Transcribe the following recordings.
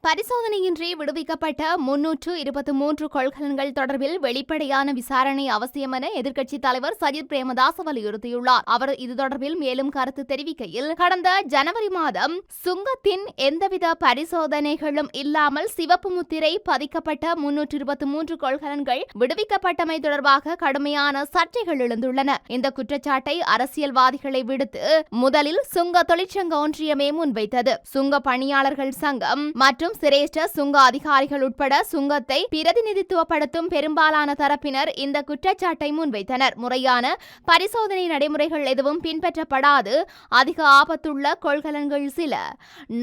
பரிசோதனையின்றி விடுவிக்கப்பட்ட 323 கொள்கலன்கள் தொடர்பில் வெளிப்படையான விசாரணை அவசியம் என எதிர்க்கட்சித் தலைவர் சஜித் பிரேமதாச வலியுறுத்தியுள்ளார். அவர் இது தொடர்பில் மேலும் கருத்து தெரிவிக்கையில், கடந்த ஜனவரி மாதம் சுங்கத்தின் எந்தவித பரிசோதனைகளும் இல்லாமல் சிவப்பு முத்திரை பதிக்கப்பட்ட 323 கொள்கலன்கள் விடுவிக்கப்பட்டமை தொடர்பாக கடுமையான சர்ச்சைகள் எழுந்துள்ளன. இந்த குற்றச்சாட்டை அரசியல்வாதிகளை விடுத்து முதலில் சுங்க தொழிற்சங்க ஒன்றியமே முன்வைத்தது. சுங்க பணியாளர்கள் சங்கம் மற்றும் சிரேஷ்ட சுங்க அதிகாரிகள் உட்பட சுங்கத்தை பிரதிநிதித்துவப்படுத்தும் பெரும்பாலான தரப்பினர் இந்த குற்றச்சாட்டை முன்வைத்தனர். முறையான பரிசோதனை நடைமுறைகள் எதுவும் பின்பற்றப்படாது அதிக ஆபத்துள்ள கொள்கலன்கள் சில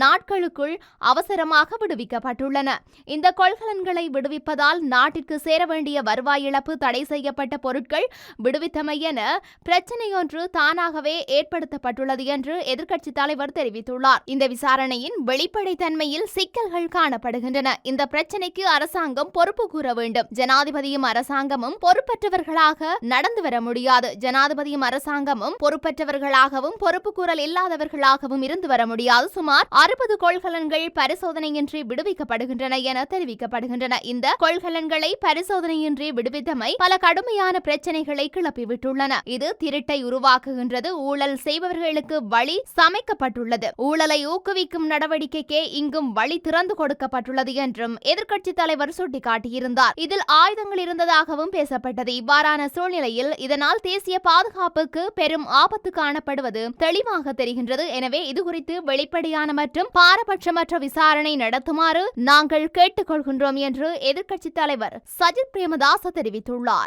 நாட்களுக்குள் அவசரமாக விடுவிக்கப்பட்டுள்ளன. இந்த கொள்கலன்களை விடுவிப்பதால் நாட்டிற்கு சேர வேண்டிய வருவாய் இழப்பு, தடை செய்யப்பட்ட பொருட்கள் விடுவித்தமை என பிரச்சினையொன்று தானாகவே ஏற்படுத்தப்பட்டுள்ளது என்று எதிர்க்கட்சித் தலைவர் தெரிவித்துள்ளார். இந்த விசாரணையின் வெளிப்படைத்தன்மையில் சிக்கல்கள் காணப்படுகின்றன. இந்த பிரச்சனைக்கு அரசாங்கம் பொறுப்பு கூற வேண்டும். ஜனாதிபதியும் அரசாங்கமும் பொறுப்பற்றவர்களாக நடந்து வர முடியாது. ஜனாதிபதியும் அரசாங்கமும் பொறுப்பற்றவர்களாகவும் பொறுப்பு கூறல் இல்லாதவர்களாகவும் இருந்து வர முடியாது. சுமார் 60 கொள்கலன்கள் பரிசோதனையின்றி விடுவிக்கப்படுகின்றன என தெரிவிக்கப்படுகின்றன. இந்த கொள்கலன்களை பரிசோதனையின்றி விடுவித்தமை பல கடுமையான பிரச்சனைகளை கிளப்பிவிட்டுள்ளன. இது திருட்டை உருவாக்குகின்றது. ஊழல் செய்பவர்களுக்கு வழி சமைக்கப்பட்டுள்ளது. ஊழலை ஊக்குவிக்கும் நடவடிக்கைக்கே இங்கும் வழி திறந்து கொடுக்கப்பட்டுள்ளது என்றும் எதிர்க்கட்சித் தலைவர் சுட்டிக்காட்டியிருந்தார். இதில் ஆயுதங்கள் இருந்ததாகவும் பேசப்பட்டது. இவ்வாறான சூழ்நிலையில் இதனால் தேசிய பாதுகாப்புக்கு பெரும் ஆபத்து காணப்படுவது தெளிவாக தெரிகின்றது. எனவே இதுகுறித்து வெளிப்படையான மற்றும் பாரபட்சமற்ற விசாரணை நடத்துமாறு நாங்கள் கேட்டுக்கொள்கின்றோம் என்று எதிர்க்கட்சித் தலைவர் சஜித் பிரேமதாச தெரிவித்துள்ளார்.